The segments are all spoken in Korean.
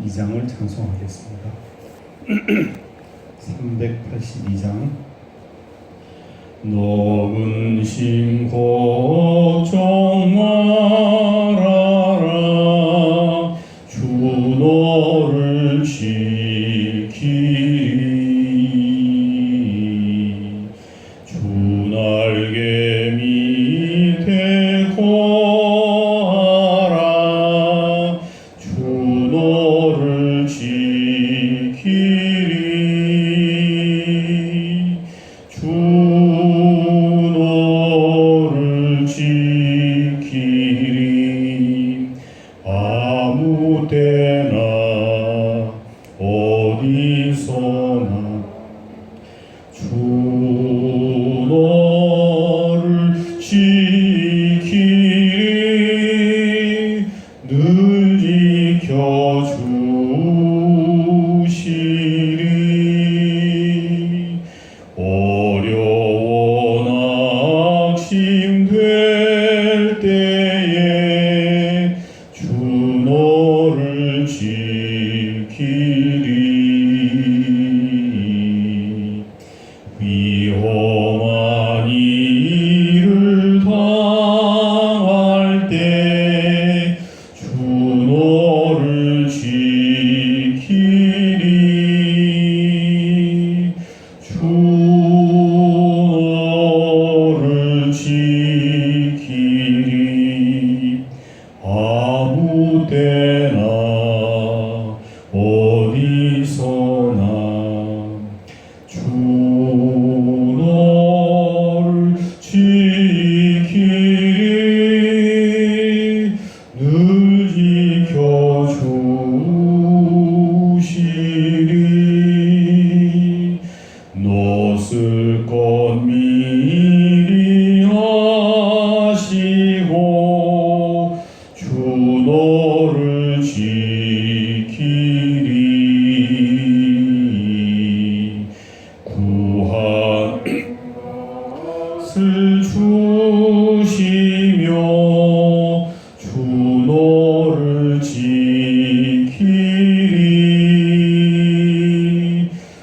382장을 찬송하겠습니다. 382장. 녹은 심 걱정 말아라, 주 너를 지키리. 주 날개 밑에 거하라, 주 너를 지키리. 주 너를 지키리. 아무 때나 어디서나 주 너를 지키리. 늘 지켜주시리. 어려워 낙심될 때에 주 너를 지키리. 위험한 일을 당할 때 주 너를 지키리. 주 너를 지키리. 아무 때나 어디서나 주 너를 지키리. 늘 지켜주시리. 노슬 것 미리 하시고 주 너를 지키리. 구한 것을 주시며 주 너를 지키리.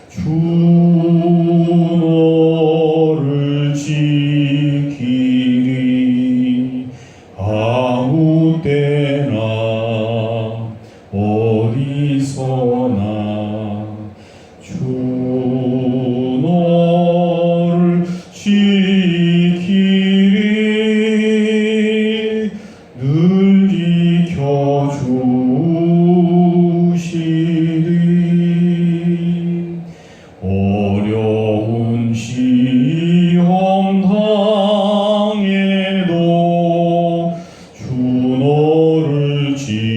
주 너를 지키리. 아무 때나 어디서나 주 너를 지키리. 늘 지켜주시리. 어려운 시험 당해도 주 너를 지키리.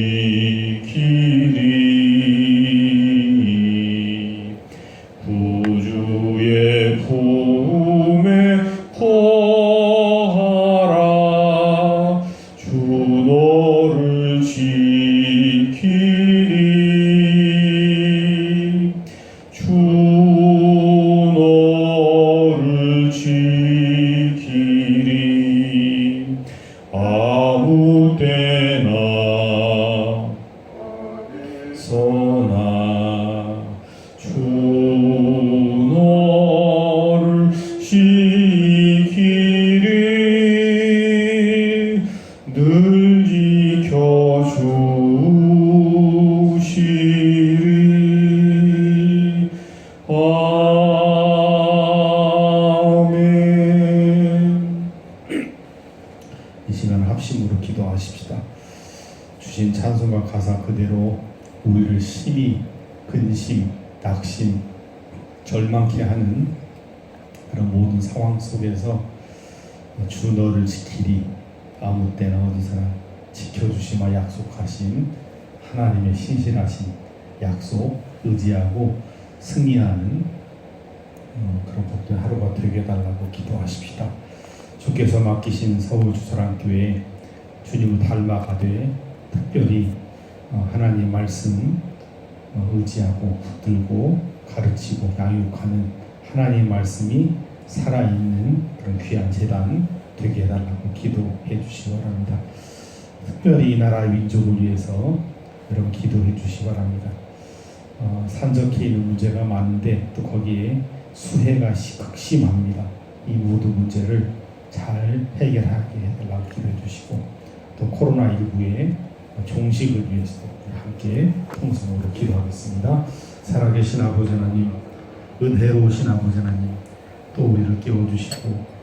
구주의 품에 거하라, 주 너를 지키리. 주 너를 지키리. 아무 때나 어디서나 주 너를 지키리. 늘 지켜주시리. 아멘. 이 시간 합심으로 기도하십시다. 주신 찬송과 가사 그대로 우리를 심히 근심, 낙심, 절망케 하는 그런 모든 상황 속에서 주 너를 지키리. 아무 때나 어디서나 지켜주시마 약속하신 하나님의 신실하신 약속 의지하고 승리하는 그런 복된 하루가 되게 해달라고 기도하십시다. 주께서 맡기신 서울주설한교회 주님을 닮아가되 특별히 하나님 말씀 의지하고 붙들고 가르치고 양육하는 하나님 말씀이 살아있는 그런 귀한 재단 되게 해달라고 기도해 주시기 바랍니다. 특별히 이 나라의 민족을 위해서 여러분 기도해 주시기 바랍니다. 산적해 있는 문제가 많은데 또 거기에 수해가 극심합니다. 이 모든 문제를 잘 해결하게 해달라고 기도해 주시고 또 코로나19의 종식을 위해서도 함께 통성으로 기도하겠습니다. 살아계신 아버지 하나님, 은혜로우신 아버지 하나님, 또 우리를 깨워주시고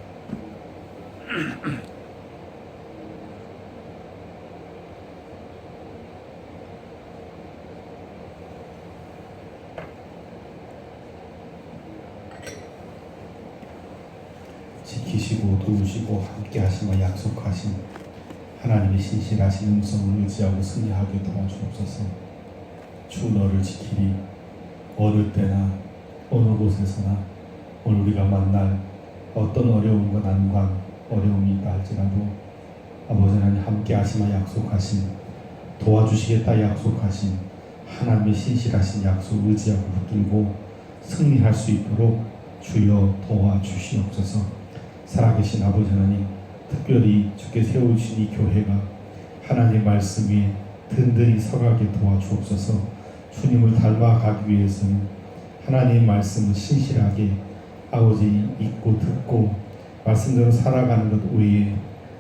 지키시고 도우시고 함께 하시며 약속하신 하나님의 신실하신 음성을 의지하고 승리하게 도와주옵소서. 주 너를 지키리. 어느 때나 어느 곳에서나 오늘 우리가 만날 어떤 어려움과 난관 어려움이 있다 할지라도 아버지 하나님 함께 하시며 약속하신 도와주시겠다 약속하신 하나님의 신실하신 약속 의지하고 붙들고 승리할 수 있도록 주여 도와주시옵소서. 살아계신 아버지 하나님, 특별히 주께 세우신 이 교회가 하나님의 말씀 위에 든든히 서가게 도와주옵소서. 주님을 닮아가기 위해서는 하나님의 말씀을 신실하게 아버지 읽고 듣고 말씀대로 살아가는 것 외에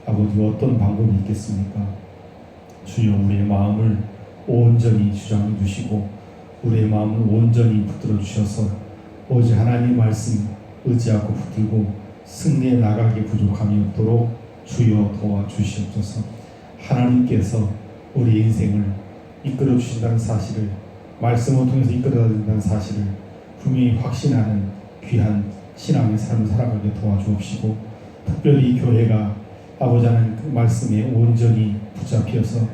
아버지 어떤 방법이 있겠습니까? 주여 우리의 마음을 온전히 주장해 주시고 우리의 마음을 온전히 붙들어 주셔서 오직 하나님의 말씀 의지하고 붙들고 승리에 나가기 부족함이 없도록 주여 도와주시옵소서. 하나님께서 우리 인생을 이끌어 주신다는 사실을 말씀을 통해서 이끌어 준다는 사실을 분명히 확신하는 귀한 신앙의 삶을 살아가게 도와주옵시고 특별히 이 교회가 아버지 하나님 그 말씀에 온전히 붙잡혀서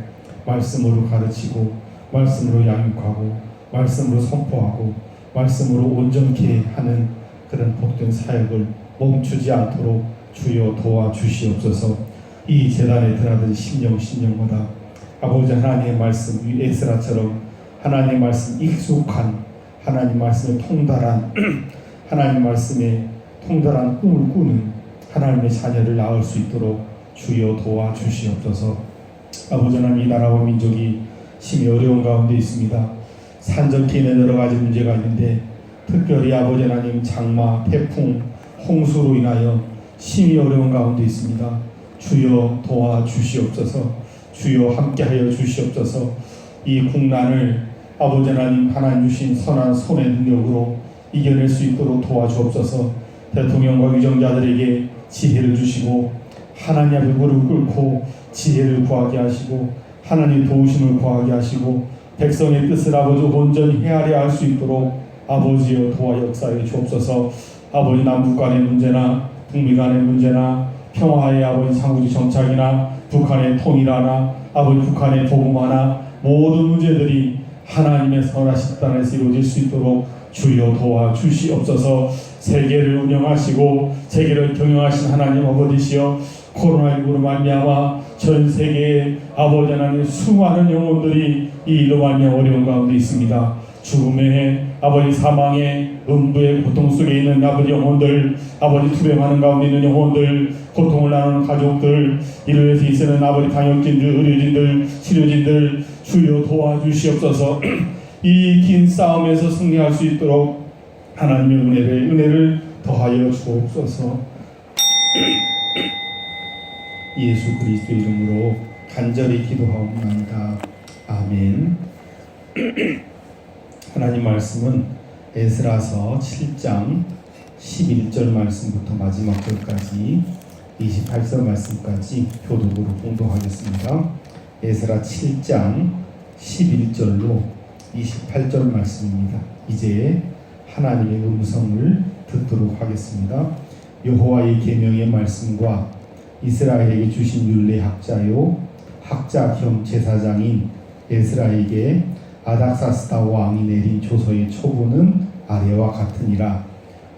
말씀으로 가르치고 말씀으로 양육하고 말씀으로 선포하고 말씀으로 온전케 하는 그런 복된 사역을 멈추지 않도록 주여 도와주시옵소서. 이 재단에 드나든 심령마다 아버지 하나님의 말씀 에스라처럼 하나님의 말씀 익숙한 하나님 말씀에 통달한 하나님 말씀에 통달한 꿈을 꾸는 하나님의 자녀를 낳을 수 있도록 주여 도와주시옵소서. 아버지 하나님 이 나라와 민족이 심히 어려운 가운데 있습니다. 산적해 있는 여러 가지 문제가 있는데 특별히 아버지 하나님 장마, 태풍, 홍수로 인하여 심히 어려운 가운데 있습니다. 주여 도와주시옵소서. 주여 함께하여 주시옵소서. 이 국난을 아버지 하나님 주신 선한 손의 능력으로 이겨낼 수 있도록 도와주옵소서. 대통령과 위정자들에게 지혜를 주시고 하나님 앞에 무릎 꿇고 지혜를 구하게 하시고 하나님 도우심을 구하게 하시고 백성의 뜻을 아버지 온전히 헤아려 할 수 있도록 아버지여 도와 역사해 주옵소서. 아버지 남북 간의 문제나 북미 간의 문제나 평화의 아버지 상부지 정착이나 북한의 통일하나 아버지 북한의 복음화나 모든 문제들이 하나님의 선하신 땅에서 이루어질 수 있도록 주여 도와주시옵소서. 세계를 운영하시고 세계를 경영하신 하나님 아버지시여 코로나19로 말미암아 전 세계에 아버지 하나님 수많은 영혼들이 이 일로 말미암아 어려운 가운데 있습니다. 죽음의 아버지 사망의 음부의 고통 속에 있는 아버지 영혼들 아버지 투병하는 가운데 있는 영혼들 고통을 나누는 가족들 이를 위해서 있는 아버지 방역진들 의료진들 치료진들 주여 도와주시옵소서. 이 긴 싸움에서 승리할 수 있도록 하나님의 은혜를 더하여 주옵소서. 예수 그리스도 이름으로 간절히 기도하옵나이다. 아멘. 하나님 말씀은 에스라서 7장 11절 말씀부터 마지막 절까지 28절 말씀까지 교독으로 봉독하겠습니다. 에스라 7장 11절로 28절 말씀입니다. 이제 하나님의 음성을 듣도록 하겠습니다. 여호와의 계명의 말씀과 이스라엘에게 주신 율례 학자 겸 제사장인 에스라에게 아닥사스다 왕이 내린 조서의 초고는 아래와 같으니라.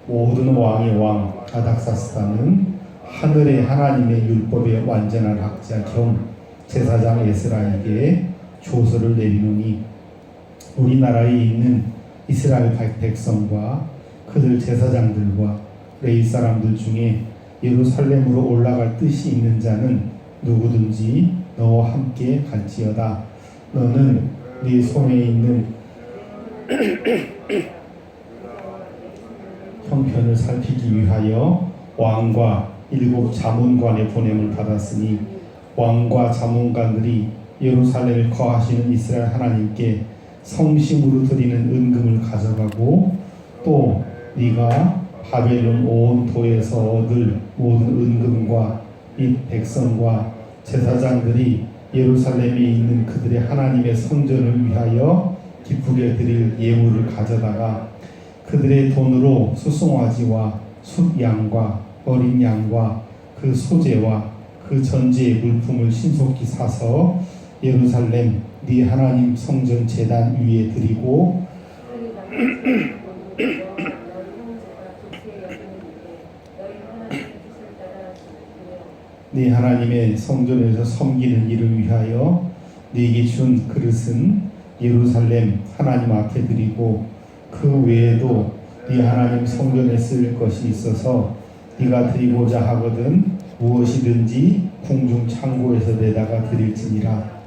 모든 왕의 왕 아닥사스다는 하늘의 하나님의 율법의 완전한 학자 겸 제사장 에스라에게 조서를 내리노니 우리나라에 있는 이스라엘 백성과 그들 제사장들과 레위 사람들 중에 예루살렘으로 올라갈 뜻이 있는 자는 누구든지 너와 함께 갈지어다. 너는 네 손에 있는 형편을 살피기 위하여 왕과 7 자문관의 보냄을 받았으니 왕과 자문관들이 예루살렘에 거하시는 이스라엘 하나님께 성심으로 드리는 은금을 가져가고 또 네가 바벨론 온 도에서 얻을 모든 은금과 이 백성과 제사장들이 예루살렘에 있는 그들의 하나님의 성전을 위하여 기쁘게 드릴 예물을 가져다가 그들의 돈으로 수송아지와 숫양과 어린 양과 그 소재와 그 전제의 물품을 신속히 사서 예루살렘 네 하나님 성전 제단 위에 드리고 네 하나님의 성전에서 섬기는 일을 위하여 네게 준 그릇은 예루살렘 하나님 앞에 드리고 그 외에도 네 하나님 성전에 쓸 것이 있어서 네가 드리고자 하거든 무엇이든지 궁중 창고에서 내다가 드릴지니라.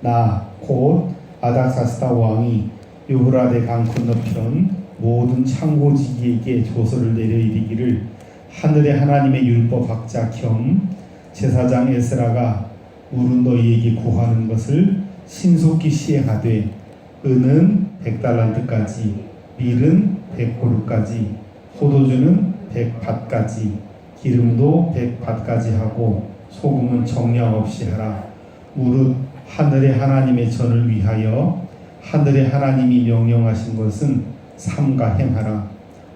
나 곧 아닥사스다 왕이 유브라데 강 건너편 모든 창고지기에게 조서를 내려 이르기를 하늘의 하나님의 율법 학자 겸 제사장 에스라가 물은 너희에게 구하는 것을 신속히 시행하되 은은 100달란트까지 밀은 100고루까지 포도주는 100밭까지 기름도 100밭까지 하고 소금은 정량 없이 하라. 무릇 하늘의 하나님의 전을 위하여 하늘의 하나님이 명령하신 것은 삼가 행하라.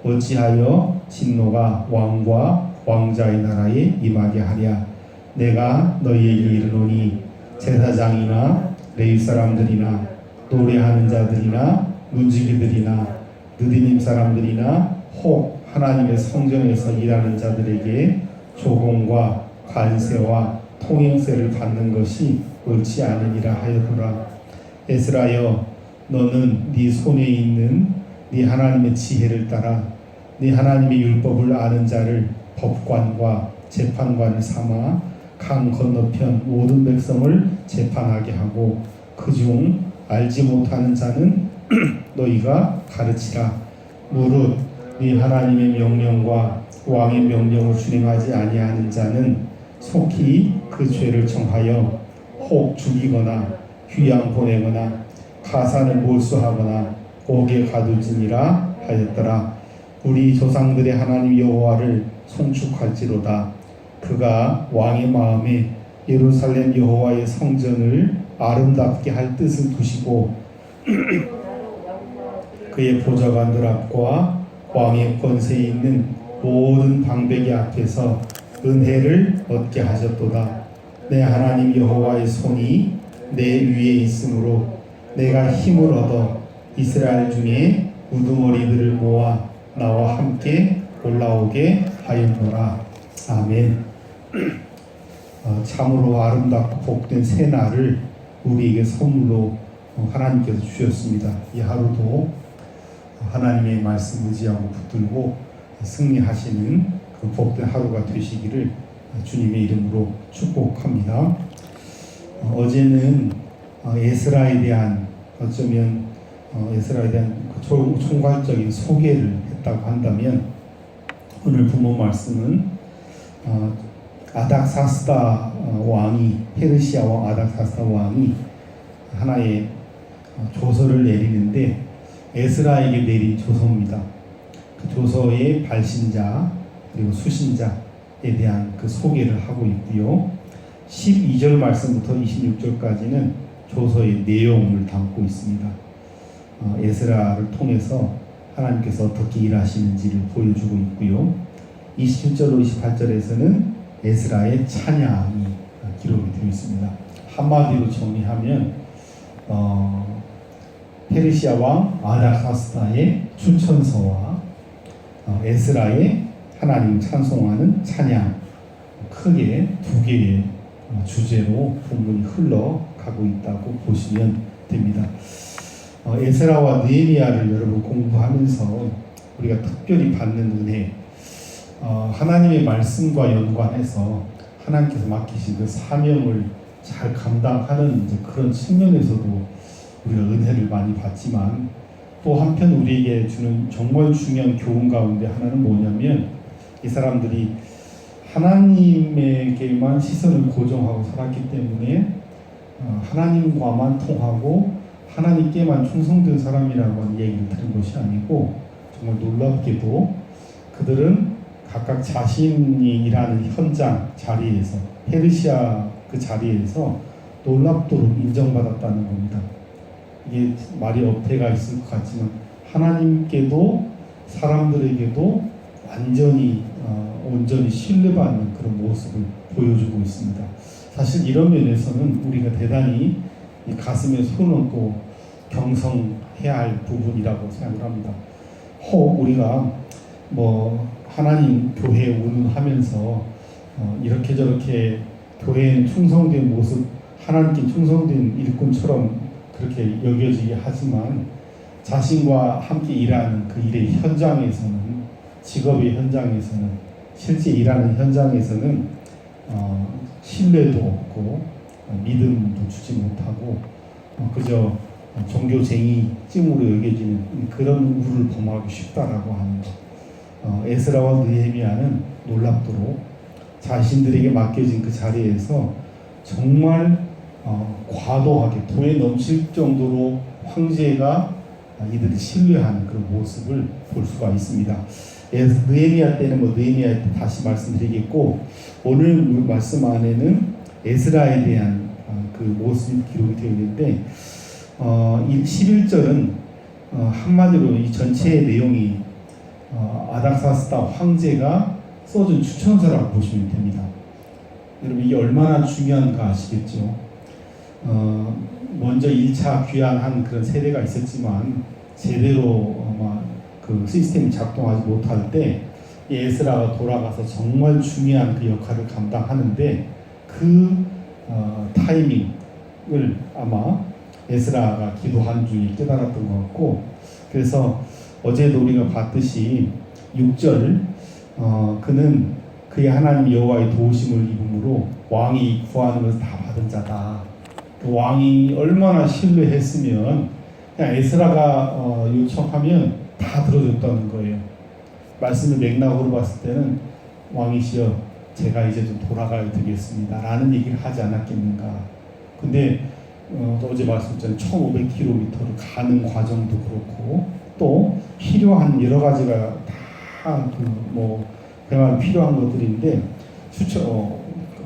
어찌하여 진노가 왕과 왕자의 나라에 임하게 하랴. 내가 너희에게 이르노니 제사장이나 레위 사람들이나 노래하는 자들이나 문지기들이나 느디님 사람들이나 혹 하나님의 성전에서 일하는 자들에게 조공과 관세와 통행세를 받는 것이 옳지 않으니라 하였더라. 에스라여 너는 네 손에 있는 네 하나님의 지혜를 따라 네 하나님의 율법을 아는 자를 법관과 재판관을 삼아 강 건너편 모든 백성을 재판하게 하고 그중 알지 못하는 자는 너희가 가르치라. 무릇 네 하나님의 명령과 왕의 명령을 준행하지 아니하는 자는 속히 그 죄를 정하여 혹 죽이거나 휴양 보내거나 가산을 몰수하거나 옥에 가두지니라 하였더라. 우리 조상들의 하나님 여호와를 송축할지로다. 그가 왕의 마음에 예루살렘 여호와의 성전을 아름답게 할 뜻을 두시고 그의 보좌관들 앞과 왕의 권세에 있는 모든 방백이 앞에서 은혜를 얻게 하셨도다. 내 하나님 여호와의 손이 내 위에 있으므로 내가 힘을 얻어 이스라엘 중에 우두머리들을 모아 나와 함께 올라오게 하였노라. 아멘. 참으로 아름답고 복된 새 날을 우리에게 선물로 하나님께서 주셨습니다. 이 하루도 하나님의 말씀 의지하고 붙들고 승리하시는 그 복된 하루가 되시기를 주님의 이름으로 축복합니다. 어제는 에스라에 대한 어쩌면 에스라에 대한 총괄적인 소개를 했다고 한다면 오늘 본문 말씀은 아닥사스다 왕이 페르시아 왕 아닥사스다 왕이 하나의 조서를 내리는데 에스라에게 내린 조서입니다. 그 조서의 발신자 그리고 수신자에 대한 그 소개를 하고 있고요. 12절 말씀부터 26절까지는 조서의 내용을 담고 있습니다. 에스라를 통해서 하나님께서 어떻게 일하시는지를 보여주고 있고요. 27절로 28절에서는 에스라의 찬양이 기록이 되어 있습니다. 한마디로 정리하면 페르시아 왕 아닥사스다의 추천서와 에스라의 하나님 찬송하는 찬양 크게 두 개의 주제로 본문이 흘러가고 있다고 보시면 됩니다. 에스라와 느헤미야를 여러분 공부하면서 우리가 특별히 받는 은혜, 하나님의 말씀과 연관해서 하나님께서 맡기신 그 사명을 잘 감당하는 이제 그런 측면에서도 우리가 은혜를 많이 받지만 또 한편 우리에게 주는 정말 중요한 교훈 가운데 하나는 뭐냐면 이 사람들이 하나님에게만 시선을 고정하고 살았기 때문에 하나님과만 통하고 하나님께만 충성된 사람이라고 하는 얘기를 들은 것이 아니고 정말 놀랍게도 그들은 각각 자신이 일하는 현장 자리에서 페르시아 그 자리에서 놀랍도록 인정받았다는 겁니다. 이게 말이 어폐가 있을 것 같지만 하나님께도 사람들에게도 완전히 온전히 신뢰받는 그런 모습을 보여주고 있습니다. 사실 이런 면에서는 우리가 대단히 이 가슴에 손 얹고 경성해야 할 부분이라고 생각을 합니다. 혹 우리가 뭐 하나님 교회 운운하면서 이렇게 저렇게 교회에 충성된 모습, 하나님께 충성된 일꾼처럼 그렇게 여겨지게 하지만 자신과 함께 일하는 그 일의 현장에서는, 직업의 현장에서는, 실제 일하는 현장에서는 신뢰도 없고 믿음도 주지 못하고 그저 종교쟁이쯤으로 여겨지는 그런 우를 범하기 쉽다라고 하는 것. 에스라와 느헤미야는 놀랍도록 자신들에게 맡겨진 그 자리에서 정말 과도하게 도에 넘칠 정도로 황제가 이들을 신뢰하는 그런 모습을 볼 수가 있습니다. 느헤미야 때는 느헤미야 때 다시 말씀드리겠고 오늘 말씀 안에는 에스라에 대한 그 모습이 기록이 되어 있는데 11절은 한마디로 이 전체의 내용이 아닥사스다 황제가 써준 추천서라고 보시면 됩니다. 여러분 이게 얼마나 중요한가 아시겠죠? 먼저 1차 귀환한 그런 세대가 있었지만 제대로 그 시스템이 작동하지 못할 때 에스라가 돌아가서 정말 중요한 그 역할을 감당하는데 그 타이밍을 아마 에스라가 기도한 중에 깨달았던 것 같고 그래서 어제도 우리가 봤듯이 6절 그는 그의 하나님 여호와의 도우심을 입음으로 왕이 구하는 것을 다 받은 자다. 그 왕이 얼마나 신뢰했으면 그냥 에스라가 요청하면 다 들어줬다는 거예요. 말씀을 맥락으로 봤을 때는 왕이시여 제가 이제 좀 돌아가야 되겠습니다 라는 얘기를 하지 않았겠는가. 근데 어제 말씀드린 1500km를 가는 과정도 그렇고 또 필요한 여러 가지가 다 그야말로 필요한 것들인데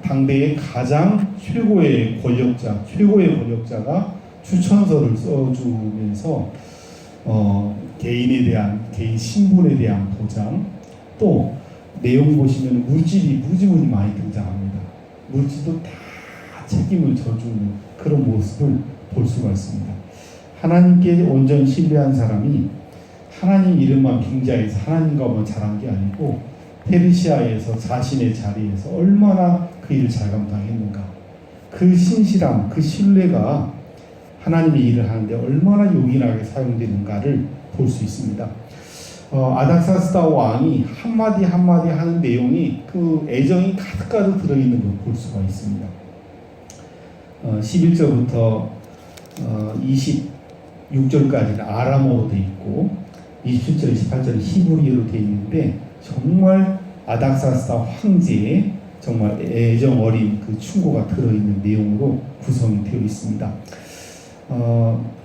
당대의 가장 최고의 권력자가 추천서를 써주면서 개인에 대한 개인 신분에 대한 보장 또 내용 보시면 물질이 무지무지 많이 등장합니다. 물질도 다 책임을 져주는 그런 모습을 볼 수가 있습니다. 하나님께 온전히 신뢰한 사람이 하나님 이름만 빙자해서 하나님과만 잘한 게 아니고 페르시아에서 자신의 자리에서 얼마나 그 일을 잘 감당했는가. 그 신실함, 그 신뢰가 하나님의 일을 하는데 얼마나 요긴하게 사용되는가를 볼 수 있습니다. 아닥사스다 왕이 한마디 한마디 하는 내용이 그 애정이 가득가득 들어있는 걸 볼 수가 있습니다. 11절부터 26절까지는 아람어로 되어 있고 27절, 28절은 히브리어로 되어 있는데 정말 아닥사스다 황제의 정말 애정 어린 그 충고가 들어있는 내용으로 구성이 되어 있습니다.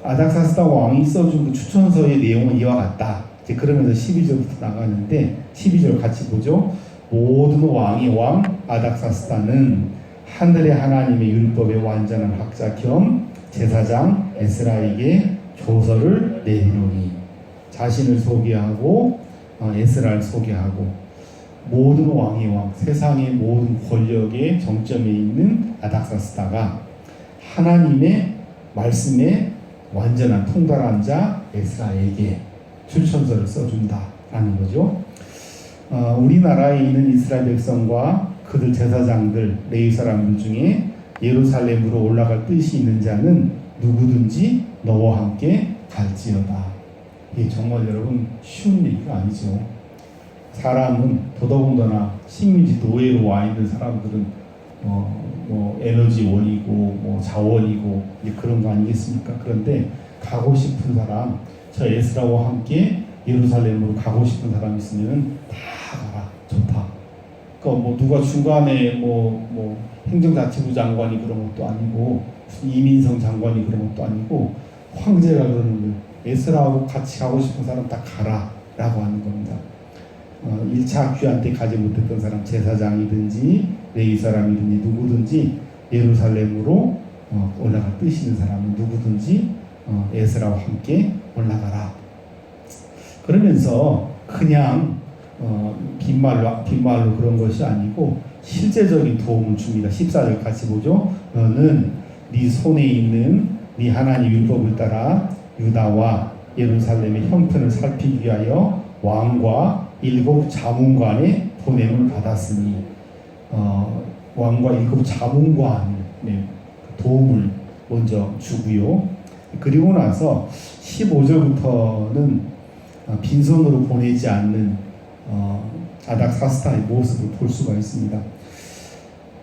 아닥사스다 왕이 써준 그 추천서의 내용은 이와 같다. 이제 그러면서 12절부터 나가는데 12절 같이 보죠. 모든 왕의 왕 아닥사스다는 하늘의 하나님의 율법의 완전한 학자 겸 제사장 에스라에게 조서를 내리노니 자신을 소개하고 에스라를 소개하고 모든 왕의 왕 세상의 모든 권력의 정점에 있는 아닥사스다가 하나님의 말씀에 완전한 통달한 자 에스라에게 추천서를 써준다라는 거죠. 우리나라에 있는 이스라엘 백성과 그들 제사장들 레위 사람들 중에 예루살렘으로 올라갈 뜻이 있는 자는 누구든지 너와 함께 갈지어다. 이게 정말 여러분 쉬운 얘기가 아니죠. 사람은 더더군다나 식민지 노예로 와 있는 사람들은 뭐 에너지원이고 뭐 자원이고 이제 그런 거 아니겠습니까? 그런데 가고 싶은 사람, 저 에스라와 함께 예루살렘으로 가고 싶은 사람 있으면 다 가라. 좋다. 그러니까 뭐 누가 중간에 뭐 행정자치부 장관이 그런 것도 아니고 이민성 장관이 그런 것도 아니고 황제가 그러는 거예요. 에스라하고 같이 가고 싶은 사람 다 가라라고 하는 겁니다. 1차 귀환 때 가지 못했던 사람, 제사장이든지 레위 사람이든지 누구든지 예루살렘으로 올라갈 뜻 있는 사람은 누구든지 에스라와 함께 올라가라. 그러면서 그냥 빈말로 그런 것이 아니고 실제적인 도움을 줍니다. 14절 같이 보죠. 너는 네 손에 있는 네 하나님 율법을 따라 유다와 예루살렘의 형편을 살피기 위하여 왕과 7 자문관의 보냄을 받았으니 왕과 7 자문관의 도움을 먼저 주고요. 그리고 나서 15절부터는 빈손으로 보내지 않는 아닥사스다의 모습을 볼 수가 있습니다.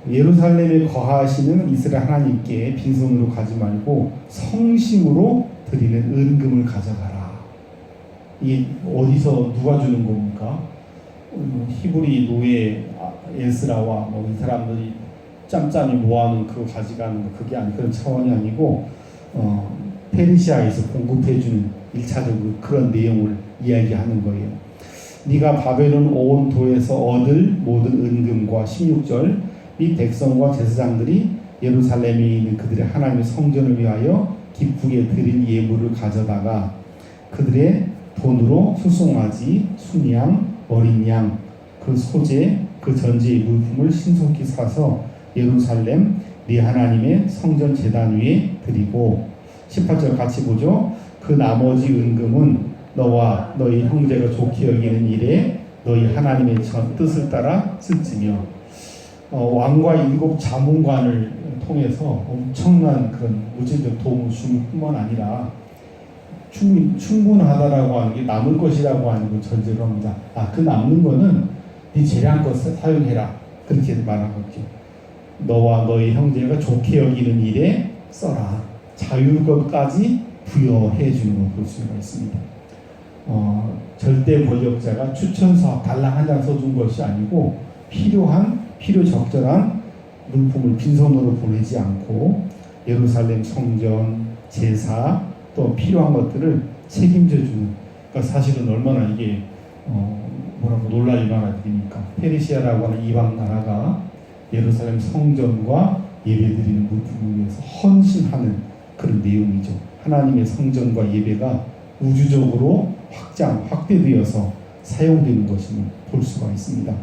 예루살렘에 거하시는 이스라엘 하나님께 빈손으로 가지 말고 성심으로 드리는 은금을 가져가라. 이게 어디서 누가 주는 겁니까? 히브리 노예 에스라와 이 사람들이 짬짬이 모아놓은 그거 가져가는 거, 그게 아니, 그런 차원이 아니고 페르시아에서 공급해주는 1차적으로 그런 내용을 이야기하는 거예요. 네가 바벨론 온 도에서 얻을 모든 은금과 16절 이 백성과 제사장들이 예루살렘에 있는 그들의 하나님의 성전을 위하여 기쁘게 드릴 예물을 가져다가 그들의 돈으로 수송아지, 순양, 어린 양, 그 소재, 그 전제의 물품을 신속히 사서 예루살렘 네 하나님의 성전 제단 위에 드리고 18절 같이 보죠. 그 나머지 은금은 너와 너희 형제가 좋게 여기는 일에 너희 하나님의 전 뜻을 따라 쓸지며 왕과 7 자문관을 통해서 엄청난 그런 물질적 도움을 주는 뿐만 아니라 충분하다라고 하는 게 남을 것이라고 하는 걸 전제로 합니다. 그 남는 거는 네 재량껏 사용해라. 그렇게 말하겠죠. 너와 너희 형제가 좋게 여기는 일에 써라. 자율것까지 부여해 주는 걸 볼 수가 있습니다. 절대 권력자가 추천서 달랑 한 장 써준 것이 아니고 필요 적절한 물품을 빈손으로 보내지 않고 예루살렘 성전, 제사 또 필요한 것들을 책임져 주는. 그러니까 사실은 얼마나 이게 놀랄 만한 일입니까? 페르시아라고 하는 이방 나라가 예루살렘 성전과 예배드리는 물품을 위해서 헌신하는 그런 내용이죠. 하나님의 성전과 예배가 우주적으로 확대되어서 사용되는 것을 볼 수가 있습니다.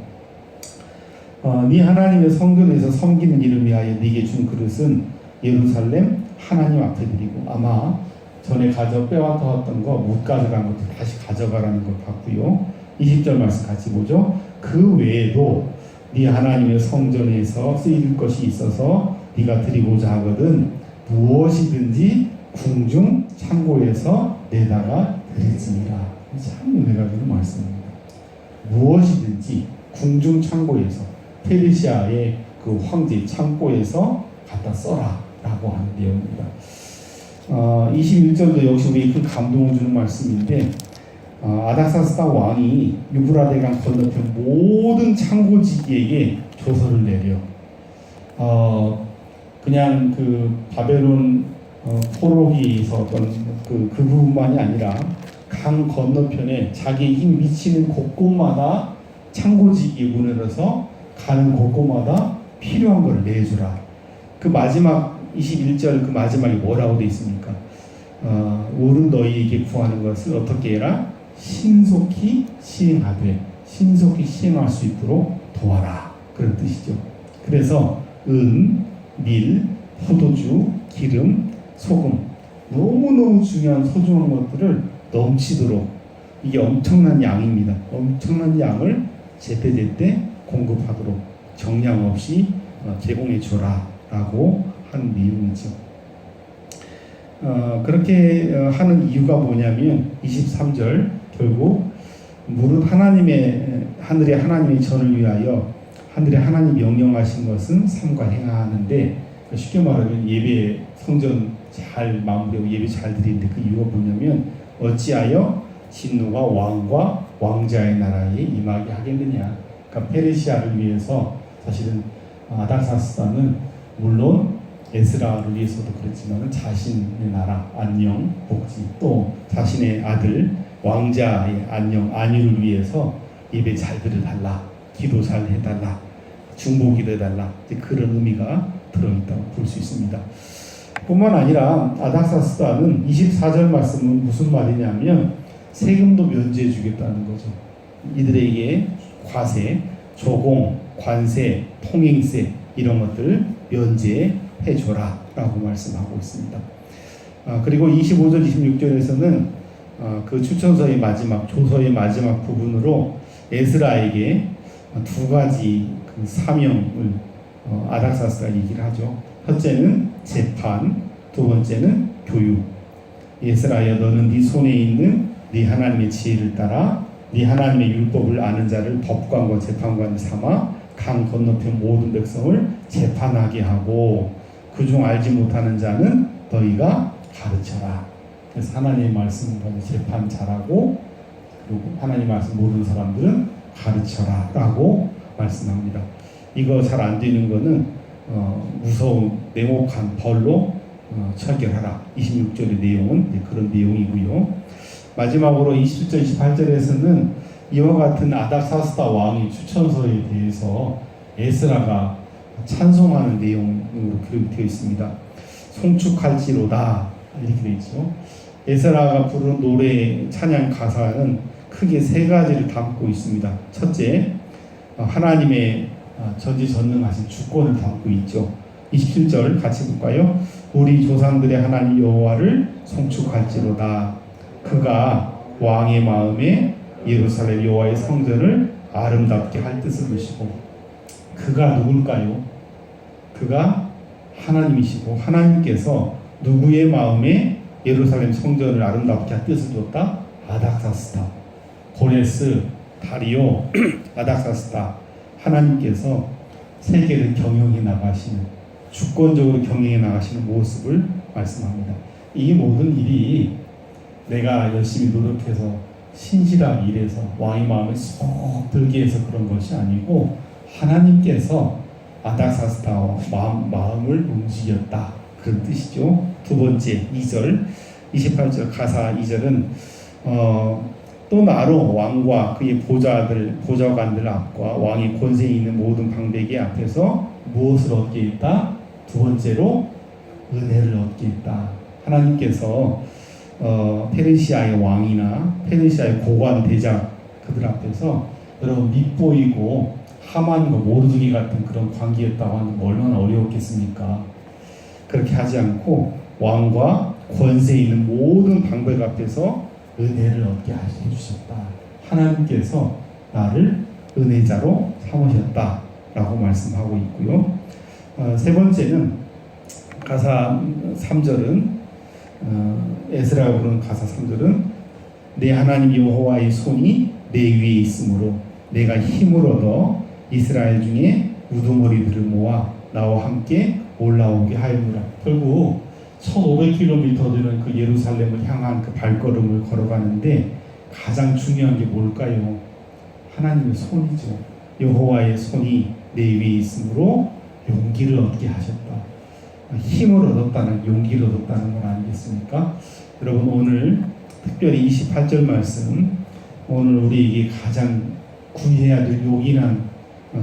네 하나님의 성전에서 섬기는 일을 위하여 네게 준 그릇은 예루살렘 하나님 앞에 드리고, 아마 전에 빼왔던 거 못 가져간 것도 다시 가져가라는 걸 봤고요. 20절 말씀 같이 보죠. 그 외에도 네 하나님의 성전에서 쓰일 것이 있어서 네가 드리고자 하거든 무엇이든지 궁중 창고에서 내다가 드릴지니라. 참 은혜가 되는 말씀입니다. 무엇이든지 궁중 창고에서, 페르시아의 그 황제 창고에서 갖다 써라 라고 하는 내용입니다. 21절도 역시 우리 큰 감동을 주는 말씀인데, 아닥사스다 왕이 유브라데강 건너편 모든 창고지기에게 조서를 내려 그냥 그 바벨론 포로기에서 어떤 그 부분만이 아니라 강 건너편에 자기 힘 미치는 곳곳마다 창고지기에 보내서 가는 곳곳마다 필요한 걸 내주라. 그 마지막 21절 그 마지막에 뭐라고 되어 있습니까? 오른 너희에게 구하는 것을 어떻게 해라? 신속히 시행하되, 신속히 시행할 수 있도록 도와라. 그런 뜻이죠. 그래서 은, 밀, 포도주, 기름, 소금, 너무너무 중요한 소중한 것들을 넘치도록, 이게 엄청난 양입니다. 엄청난 양을 제때제때 공급하도록 정량 없이 제공해 주라 라고 하는 내용이죠. 그렇게 하는 이유가 뭐냐면 23절 결국 무릇 하늘의 하나님의 전을 위하여 하늘에 하나님 명령하신 것은 삼가 행하는데, 쉽게 말하면 예배 성전 잘 마무리하고 예배 잘 드리는데 그 이유가 뭐냐면 어찌하여 진노가 왕과 왕자의 나라에 임하게 하겠느냐. 그러니까 페르시아를 위해서 사실은 아닥사스다는 물론 에스라를 위해서도 그렇지만 자신의 나라 안녕 복지, 또 자신의 아들 왕자의 안녕 안위를 위해서 예배 잘 드려달라, 기도 잘 해달라, 중보기도 해달라, 그런 의미가 들어있다고 볼 수 있습니다. 뿐만 아니라 아닥사스다는 24절 말씀은 무슨 말이냐면 세금도 면제해 주겠다는 거죠. 이들에게 과세, 조공, 관세, 통행세 이런 것들 면제해 줘라 라고 말씀하고 있습니다. 그리고 25절 26절에서는 그 추천서의 마지막, 조서의 마지막 부분으로 에스라에게 두 가지 그 사명을 아닥사스가 얘기를 하죠. 첫째는 재판, 두 번째는 교육. 에스라야, 너는 네 손에 있는 네 하나님의 지혜를 따라 네 하나님의 율법을 아는 자를 법관과 재판관 삼아 강 건너편 모든 백성을 재판하게 하고 그중 알지 못하는 자는 너희가 가르쳐라. 그래서 하나님의 말씀을 재판 잘하고 그리고 하나님의 말씀 모르는 사람들은 가르쳐라 라고 말씀합니다. 이거 잘 안 되는 거는 무서운 냉혹한 벌로 처결하라. 26절의 내용은 그런 내용이고요. 마지막으로 27절 28절에서는 이와 같은 아닥사스다 왕의 추천서에 대해서 에스라가 찬송하는 내용으로 기록되어 있습니다. 송축할지로다 이렇게 되어 있죠. 에스라가 부른 노래 찬양 가사는 크게 세 가지를 담고 있습니다. 첫째, 하나님의 전지전능하신 주권을 담고 있죠. 27절 같이 볼까요? 우리 조상들의 하나님 여호와를 송축할지로다. 그가 왕의 마음에 예루살렘 여호와의 성전을 아름답게 할 뜻을 두시고, 그가 누굴까요? 그가 하나님이시고 하나님께서 누구의 마음에 예루살렘 성전을 아름답게 할 뜻을 뒀다? 아닥사스다, 고레스, 다리오, 아닥사스다. 하나님께서 세계를 경영해 나가시는, 주권적으로 경영해 나가시는 모습을 말씀합니다. 이 모든 일이 내가 열심히 노력해서 신실하게 일해서 왕의 마음에 쏙 들게 해서 그런 것이 아니고 하나님께서 아닥사스다와 마음을 움직였다, 그런 뜻이죠. 두 번째 2절 28절 가사 2절은 또 나로 왕과 그의 보좌관들 앞과 왕의 권세에 있는 모든 방백의 앞에서 무엇을 얻게 했다? 두 번째로 은혜를 얻게 했다. 하나님께서 페르시아의 왕이나 페르시아의 고관 대장 그들 앞에서 여러분 밉보이고 하만과 모르드기 같은 그런 관계였다고 하는 거 얼마나 어려웠겠습니까? 그렇게 하지 않고 왕과 권세에 있는 모든 방백 앞에서 은혜를 얻게 해주셨다. 하나님께서 나를 은혜자로 삼으셨다 라고 말씀하고 있고요. 세 번째는 가사 3절은 에스라가 부르는 가사 3절은 내 하나님 여호와의 손이 내 위에 있으므로 내가 힘을 얻어 이스라엘 중에 우두머리들을 모아 나와 함께 올라오게 하였노라. 결국 1500km 되는 그 예루살렘을 향한 그 발걸음을 걸어가는데 가장 중요한 게 뭘까요? 하나님의 손이죠. 여호와의 손이 내 위에 있으므로 용기를 얻게 하셨다. 힘을 얻었다는, 용기를 얻었다는 건 아니겠습니까? 여러분 오늘 특별히 28절 말씀, 오늘 우리에게 가장 구해야 될 요긴한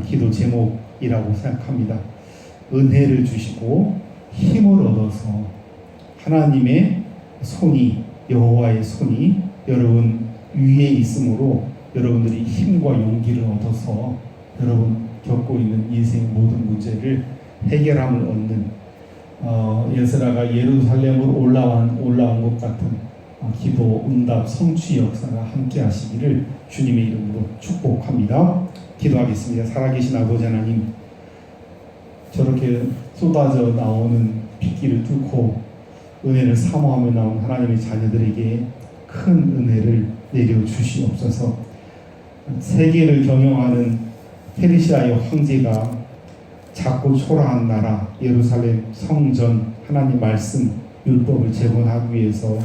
기도 제목이라고 생각합니다. 은혜를 주시고 힘을 얻어서 하나님의 손이, 여호와의 손이 여러분 위에 있으므로 여러분들이 힘과 용기를 얻어서 여러분 겪고 있는 인생 모든 문제를 해결함을 얻는 에스라가 예루살렘으로 올라온 것 같은 기도, 응답, 성취 역사가 함께 하시기를 주님의 이름으로 축복합니다. 기도하겠습니다. 살아계신 아버지 하나님, 저렇게 쏟아져 나오는 빗길을 뚫고 은혜를 사모하며 나온 하나님의 자녀들에게 큰 은혜를 내려 주시옵소서. 세계를 경영하는 페르시아의 황제가 작고 초라한 나라 예루살렘 성전 하나님 말씀 율법을 재건하기 위해서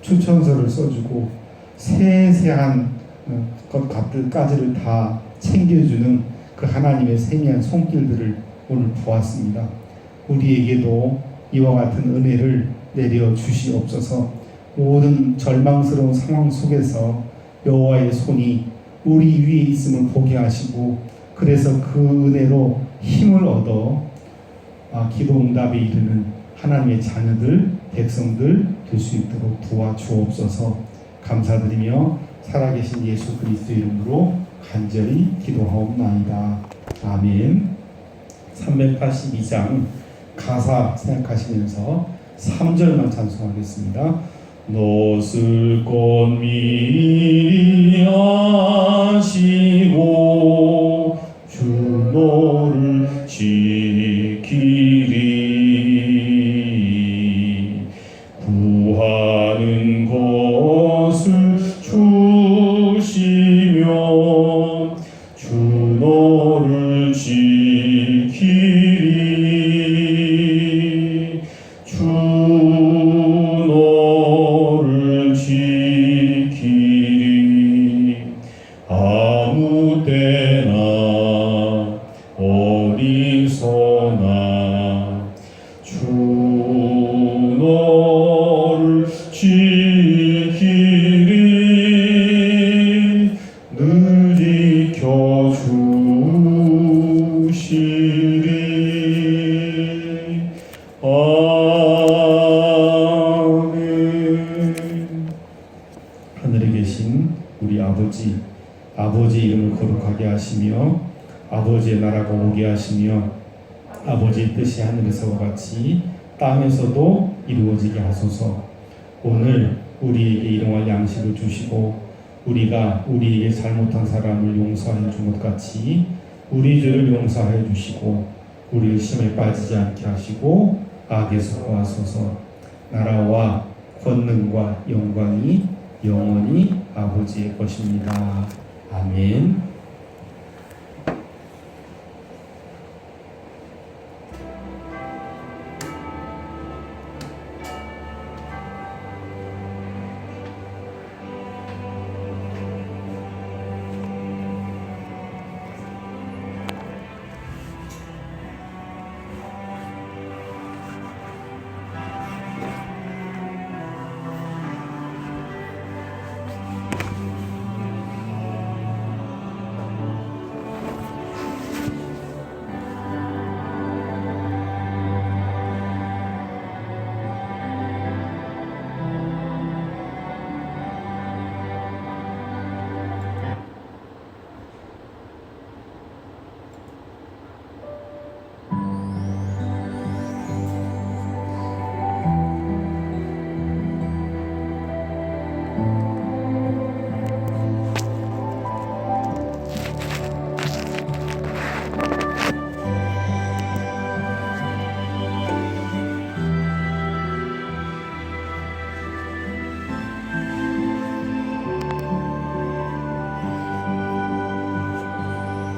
추천서를 써주고 세세한 것들까지를 다 챙겨주는 그 하나님의 세미한 손길들을 오늘 보았습니다. 우리에게도 이와 같은 은혜를 내려 주시옵소서. 모든 절망스러운 상황 속에서 여호와의 손이 우리 위에 있음을 보게 하시고, 그래서 그 은혜로 힘을 얻어 기도 응답에 이르는 하나님의 자녀들, 백성들 될 수 있도록 도와주옵소서. 감사드리며 살아계신 예수 그리스도 이름으로 간절히 기도하옵나이다. 아멘. 382장 가사 생각하시면서 3절만 찬송하겠습니다. 너을 것 미리 아시고 주 너를 지키리. 구하는 것을 주시며 주 너를 지키리. 주 너를 지키리. 아무 때나 어디서나 주 너를 지키리. 늘 지켜주시리. 아멘. 하늘에 계신 우리 아버지의 이름을 거룩하게 하시며 아버지의 나라가 오게 하시며 아버지의 뜻이 하늘에서와 같이 땅에서도 이루어지게 하소서. 오늘 우리에게 일용할 양식을 주시고 우리가 우리에게 잘못한 사람을 용서하여 준 것 같이 우리 죄를 용서하여 주시고 우리를 시험에 빠지지 않게 하시고 악에서 구하소서. 나라와 권능과 영광이 영원히 아버지의 것입니다. 아멘.